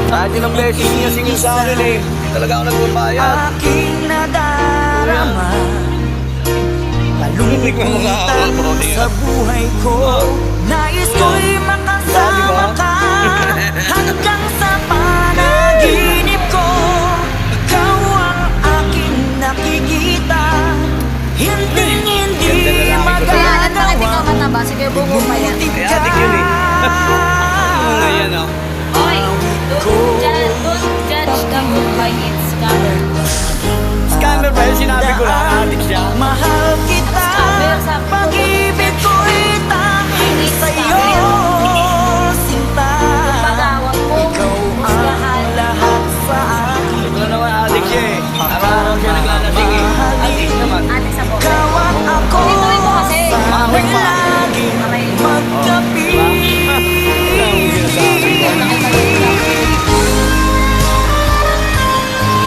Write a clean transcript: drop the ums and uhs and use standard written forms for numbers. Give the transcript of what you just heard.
Kahit ilang beses niya singil sa akin eh, hindi talaga ako nagbabayad. Aking nadarama, kalungkutan sa buhay ko. Nais ko'y makasama ka